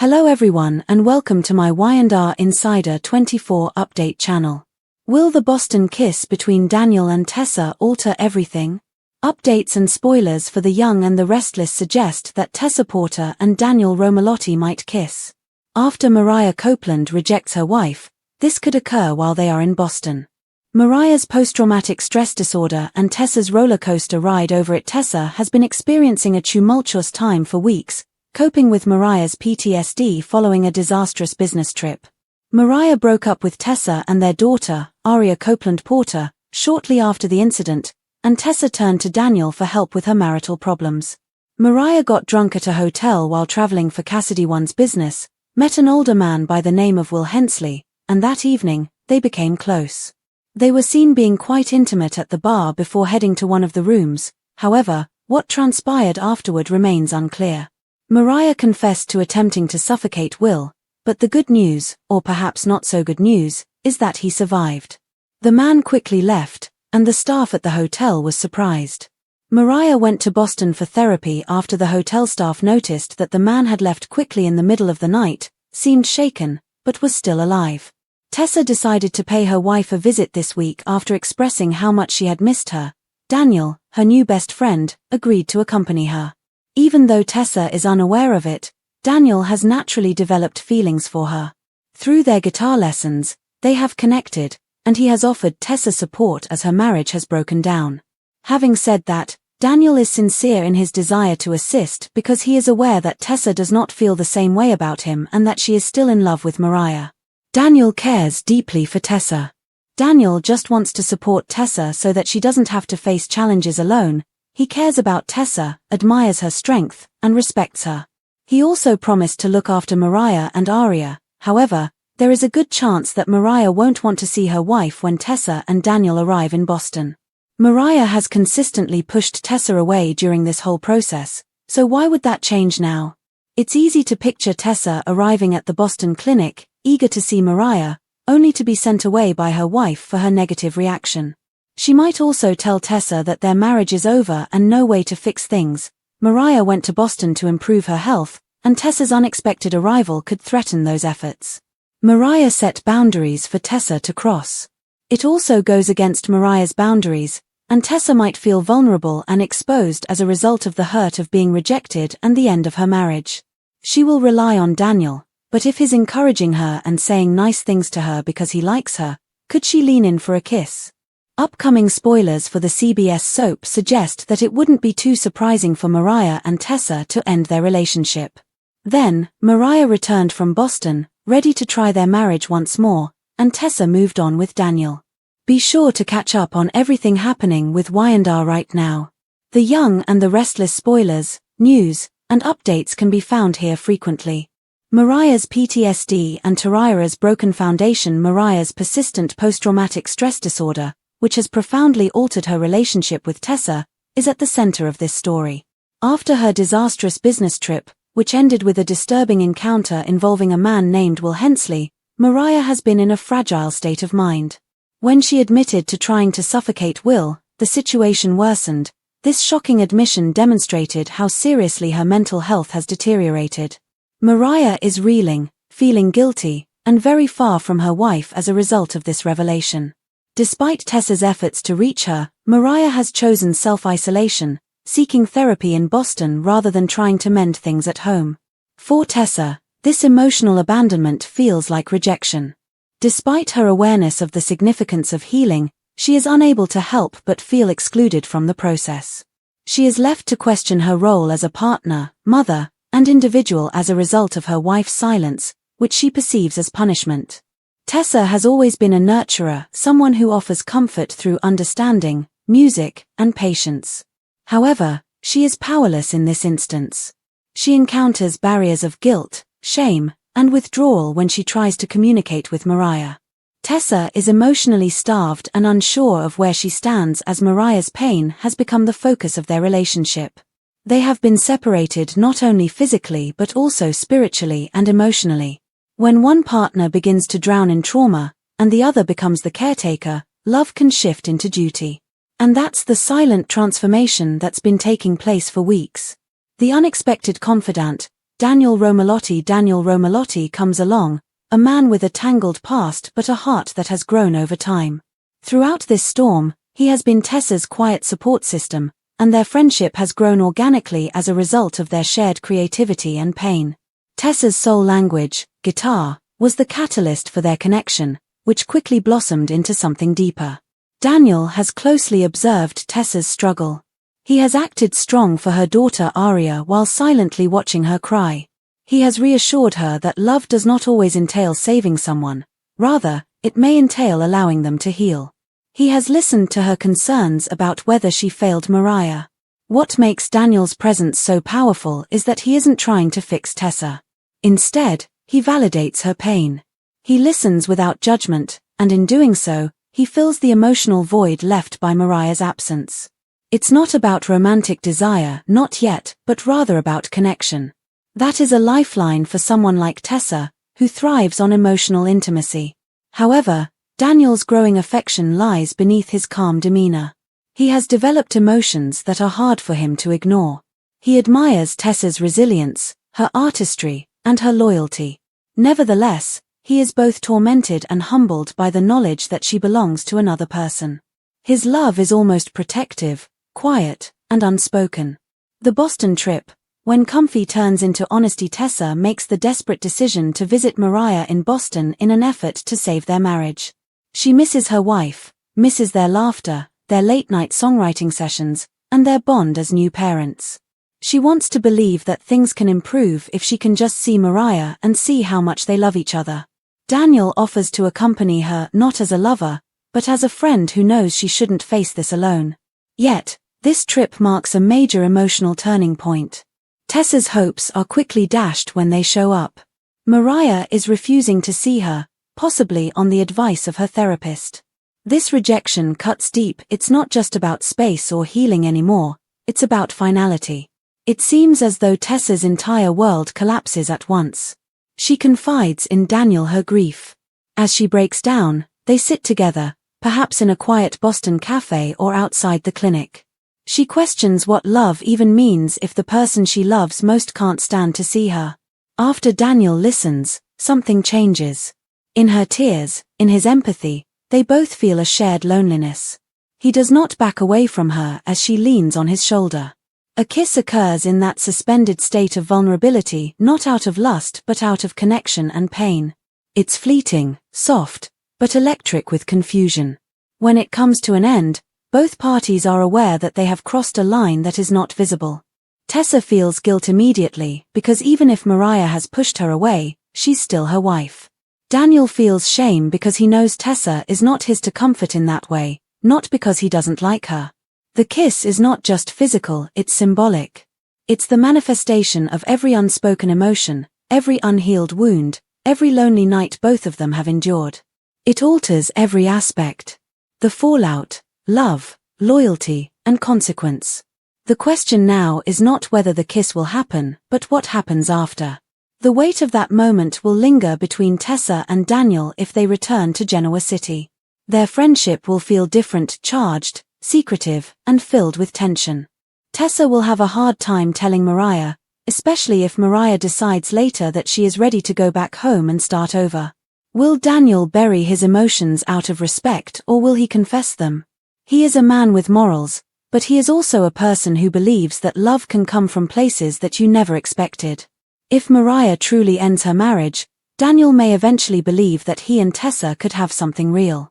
Hello everyone and welcome to my Y&R Insider 24 update channel. Will the Boston kiss between Daniel and Tessa alter everything? Updates and spoilers for the young and the restless suggest that Tessa Porter and Daniel Romalotti might kiss. After Mariah Copeland rejects her wife, this could occur while they are in Boston. Mariah's post-traumatic stress disorder and Tessa's roller coaster ride over it. Tessa has been experiencing a tumultuous time for weeks, coping with Mariah's PTSD following a disastrous business trip. Mariah broke up with Tessa and their daughter, Aria Copeland Porter, shortly after the incident, and Tessa turned to Daniel for help with her marital problems. Mariah got drunk at a hotel while traveling for Cassidy One's business, met an older man by the name of Will Hensley, and that evening, they became close. They were seen being quite intimate at the bar before heading to one of the rooms. However, what transpired afterward remains unclear. Mariah confessed to attempting to suffocate Will, but the good news, or perhaps not so good news, is that he survived. The man quickly left, and the staff at the hotel was surprised. Mariah went to Boston for therapy after the hotel staff noticed that the man had left quickly in the middle of the night, seemed shaken, but was still alive. Tessa decided to pay her wife a visit this week after expressing how much she had missed her. Daniel, her new best friend, agreed to accompany her. Even though Tessa is unaware of it, Daniel has naturally developed feelings for her. Through their guitar lessons, they have connected, and he has offered Tessa support as her marriage has broken down. Having said that, Daniel is sincere in his desire to assist because he is aware that Tessa does not feel the same way about him and that she is still in love with Mariah. Daniel cares deeply for Tessa. Daniel just wants to support Tessa so that she doesn't have to face challenges alone. He cares about Tessa, admires her strength, and respects her. He also promised to look after Mariah and Aria. However, there is a good chance that Mariah won't want to see her wife when Tessa and Daniel arrive in Boston. Mariah has consistently pushed Tessa away during this whole process, so why would that change now? It's easy to picture Tessa arriving at the Boston clinic, eager to see Mariah, only to be sent away by her wife for her negative reaction. She might also tell Tessa that their marriage is over and no way to fix things. Mariah went to Boston to improve her health, and Tessa's unexpected arrival could threaten those efforts. Mariah set boundaries for Tessa to cross. It also goes against Mariah's boundaries, and Tessa might feel vulnerable and exposed as a result of the hurt of being rejected and the end of her marriage. She will rely on Daniel, but if he's encouraging her and saying nice things to her because he likes her, could she lean in for a kiss? Upcoming spoilers for the CBS soap suggest that it wouldn't be too surprising for Mariah and Tessa to end their relationship. Then, Mariah returned from Boston, ready to try their marriage once more, and Tessa moved on with Daniel. Be sure to catch up on everything happening with Y&R right now. The young and the restless spoilers, news, and updates can be found here frequently. Mariah's PTSD and Taraira's broken foundation. Mariah's persistent post-traumatic stress disorder, which has profoundly altered her relationship with Tessa, is at the center of this story. After her disastrous business trip, which ended with a disturbing encounter involving a man named Will Hensley, Mariah has been in a fragile state of mind. When she admitted to trying to suffocate Will, the situation worsened. This shocking admission demonstrated how seriously her mental health has deteriorated. Mariah is reeling, feeling guilty, and very far from her wife as a result of this revelation. Despite Tessa's efforts to reach her, Mariah has chosen self-isolation, seeking therapy in Boston rather than trying to mend things at home. For Tessa, this emotional abandonment feels like rejection. Despite her awareness of the significance of healing, she is unable to help but feel excluded from the process. She is left to question her role as a partner, mother, and individual as a result of her wife's silence, which she perceives as punishment. Tessa has always been a nurturer, someone who offers comfort through understanding, music, and patience. However, she is powerless in this instance. She encounters barriers of guilt, shame, and withdrawal when she tries to communicate with Mariah. Tessa is emotionally starved and unsure of where she stands as Mariah's pain has become the focus of their relationship. They have been separated not only physically but also spiritually and emotionally. When one partner begins to drown in trauma, and the other becomes the caretaker, love can shift into duty. And that's the silent transformation that's been taking place for weeks. The unexpected confidant, Daniel Romalotti comes along, a man with a tangled past but a heart that has grown over time. Throughout this storm, he has been Tessa's quiet support system, and their friendship has grown organically as a result of their shared creativity and pain. Tessa's soul language, guitar, was the catalyst for their connection, which quickly blossomed into something deeper. Daniel has closely observed Tessa's struggle. He has acted strong for her daughter Aria while silently watching her cry. He has reassured her that love does not always entail saving someone, rather, it may entail allowing them to heal. He has listened to her concerns about whether she failed Mariah. What makes Daniel's presence so powerful is that he isn't trying to fix Tessa. Instead, he validates her pain. He listens without judgment, and in doing so, he fills the emotional void left by Mariah's absence. It's not about romantic desire, not yet, but rather about connection. That is a lifeline for someone like Tessa, who thrives on emotional intimacy. However, Daniel's growing affection lies beneath his calm demeanor. He has developed emotions that are hard for him to ignore. He admires Tessa's resilience, her artistry, and her loyalty. Nevertheless, he is both tormented and humbled by the knowledge that she belongs to another person. His love is almost protective, quiet, and unspoken. The Boston trip, when comfy turns into honesty. Tessa makes the desperate decision to visit Mariah in Boston in an effort to save their marriage. She misses her wife, misses their laughter, their late-night songwriting sessions, and their bond as new parents. She wants to believe that things can improve if she can just see Mariah and see how much they love each other. Daniel offers to accompany her not as a lover, but as a friend who knows she shouldn't face this alone. Yet, this trip marks a major emotional turning point. Tessa's hopes are quickly dashed when they show up. Mariah is refusing to see her, possibly on the advice of her therapist. This rejection cuts deep. It's not just about space or healing anymore, it's about finality. It seems as though Tessa's entire world collapses at once. She confides in Daniel her grief. As she breaks down, they sit together, perhaps in a quiet Boston cafe or outside the clinic. She questions what love even means if the person she loves most can't stand to see her. After Daniel listens, something changes. In her tears, in his empathy, they both feel a shared loneliness. He does not back away from her as she leans on his shoulder. A kiss occurs in that suspended state of vulnerability, not out of lust but out of connection and pain. It's fleeting, soft, but electric with confusion. When it comes to an end, both parties are aware that they have crossed a line that is not visible. Tessa feels guilt immediately because even if Mariah has pushed her away, she's still her wife. Daniel feels shame because he knows Tessa is not his to comfort in that way, not because he doesn't like her. The kiss is not just physical, it's symbolic. It's the manifestation of every unspoken emotion, every unhealed wound, every lonely night both of them have endured. It alters every aspect. The fallout, love, loyalty, and consequence. The question now is not whether the kiss will happen, but what happens after. The weight of that moment will linger between Tessa and Daniel if they return to Genoa City. Their friendship will feel different, charged, secretive, and filled with tension. Tessa will have a hard time telling Mariah, especially if Mariah decides later that she is ready to go back home and start over. Will Daniel bury his emotions out of respect or will he confess them? He is a man with morals, but he is also a person who believes that love can come from places that you never expected. If Mariah truly ends her marriage, Daniel may eventually believe that he and Tessa could have something real.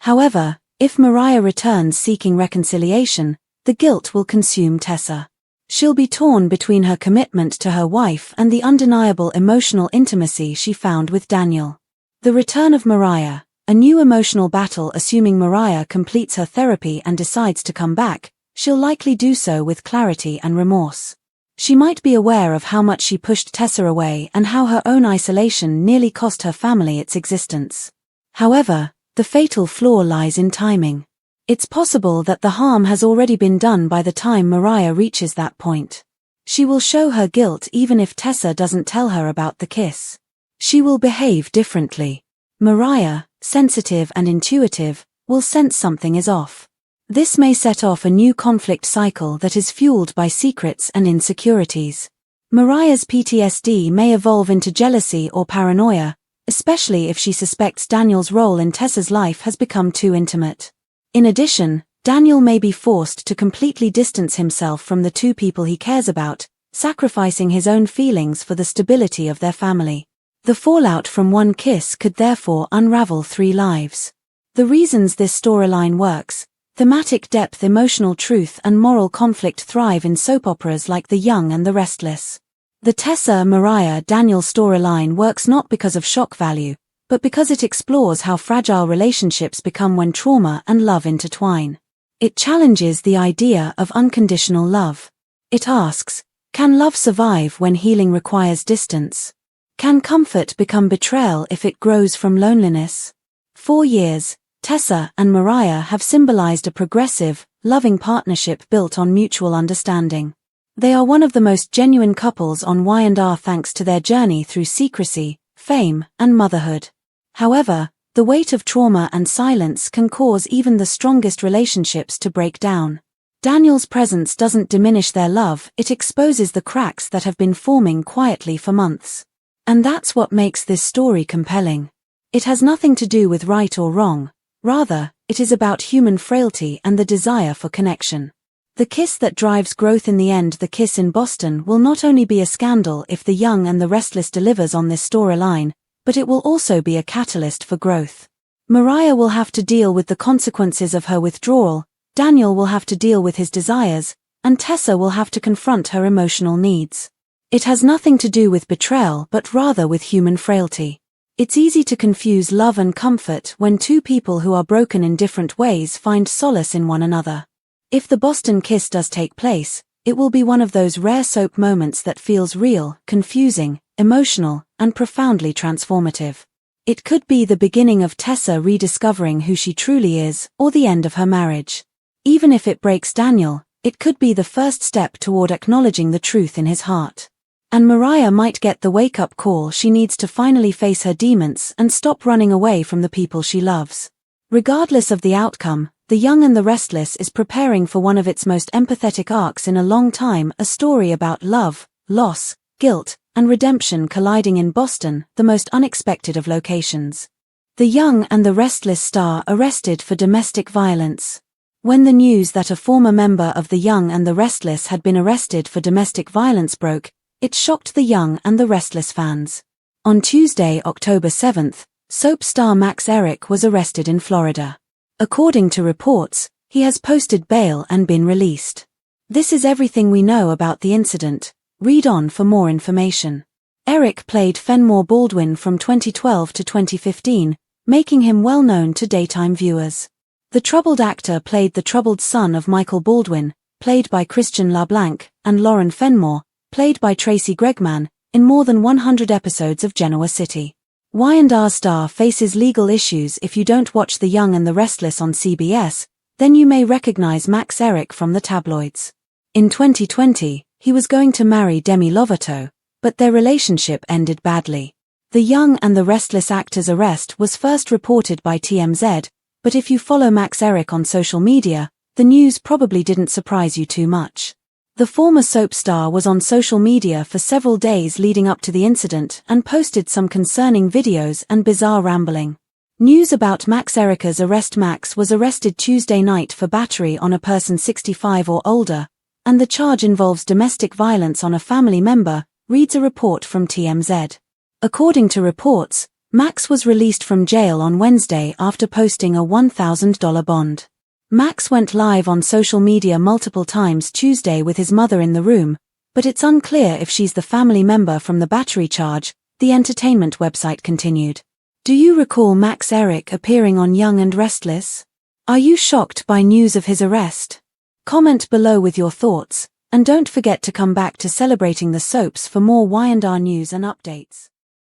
However, if Mariah returns seeking reconciliation, the guilt will consume Tessa. She'll be torn between her commitment to her wife and the undeniable emotional intimacy she found with Daniel. The return of Mariah, a new emotional battle. Assuming Mariah completes her therapy and decides to come back, she'll likely do so with clarity and remorse. She might be aware of how much she pushed Tessa away and how her own isolation nearly cost her family its existence. However, the fatal flaw lies in timing. It's possible that the harm has already been done by the time Mariah reaches that point. She will show her guilt even if Tessa doesn't tell her about the kiss. She will behave differently. Mariah, sensitive and intuitive, will sense something is off. This may set off a new conflict cycle that is fueled by secrets and insecurities. Mariah's PTSD may evolve into jealousy or paranoia, especially if she suspects Daniel's role in Tessa's life has become too intimate. In addition, Daniel may be forced to completely distance himself from the two people he cares about, sacrificing his own feelings for the stability of their family. The fallout from one kiss could therefore unravel 3 lives. The reasons this storyline works: thematic depth, emotional truth, and moral conflict thrive in soap operas like The Young and the Restless. The Tessa, Mariah, Daniel storyline works not because of shock value, but because it explores how fragile relationships become when trauma and love intertwine. It challenges the idea of unconditional love. It asks, can love survive when healing requires distance? Can comfort become betrayal if it grows from loneliness? For years, Tessa and Mariah have symbolized a progressive, loving partnership built on mutual understanding. They are one of the most genuine couples on Y&R thanks to their journey through secrecy, fame, and motherhood. However, the weight of trauma and silence can cause even the strongest relationships to break down. Daniel's presence doesn't diminish their love, it exposes the cracks that have been forming quietly for months. And that's what makes this story compelling. It has nothing to do with right or wrong. Rather, it is about human frailty and the desire for connection. The kiss that drives growth in the end. The kiss in Boston will not only be a scandal if The Young and the Restless delivers on this storyline, but it will also be a catalyst for growth. Mariah will have to deal with the consequences of her withdrawal, Daniel will have to deal with his desires, and Tessa will have to confront her emotional needs. It has nothing to do with betrayal but rather with human frailty. It's easy to confuse love and comfort when two people who are broken in different ways find solace in one another. If the Boston kiss does take place, it will be one of those rare soap moments that feels real, confusing, emotional, and profoundly transformative. It could be the beginning of Tessa rediscovering who she truly is, or the end of her marriage. Even if it breaks Daniel, it could be the first step toward acknowledging the truth in his heart. And Mariah might get the wake-up call she needs to finally face her demons and stop running away from the people she loves. Regardless of the outcome, The Young and the Restless is preparing for one of its most empathetic arcs in a long time, a story about love, loss, guilt, and redemption colliding in Boston, the most unexpected of locations. The Young and the Restless star arrested for domestic violence. When the news that a former member of The Young and the Restless had been arrested for domestic violence broke, it shocked The Young and the Restless fans. On Tuesday, October 7th, soap star Max Eric was arrested in Florida. According to reports, he has posted bail and been released. This is everything we know about the incident. Read on for more information. Eric played Fenmore Baldwin from 2012 to 2015, making him well known to daytime viewers. The troubled actor played the troubled son of Michael Baldwin, played by Christian LeBlanc, and Lauren Fenmore, played by Tracy Gregman, in more than 100 episodes of Genoa City. Y&R star faces legal issues. If you don't watch The Young and the Restless on CBS, then you may recognize Max Eric from the tabloids. In 2020, he was going to marry Demi Lovato, but their relationship ended badly. The Young and the Restless actor's arrest was first reported by TMZ, but if you follow Max Eric on social media, the news probably didn't surprise you too much. The former soap star was on social media for several days leading up to the incident and posted some concerning videos and bizarre rambling. News about Max Eric's arrest. Max was arrested Tuesday night for battery on a person 65 or older, and the charge involves domestic violence on a family member, reads a report from TMZ. According to reports, Max was released from jail on Wednesday after posting a $1,000 bond. Max went live on social media multiple times Tuesday with his mother in the room, but it's unclear if she's the family member from the battery charge, the entertainment website continued. Do you recall Max Eric appearing on Young and Restless? Are you shocked by news of his arrest? Comment below with your thoughts, and don't forget to come back to Celebrating the Soaps for more Y&R news and updates.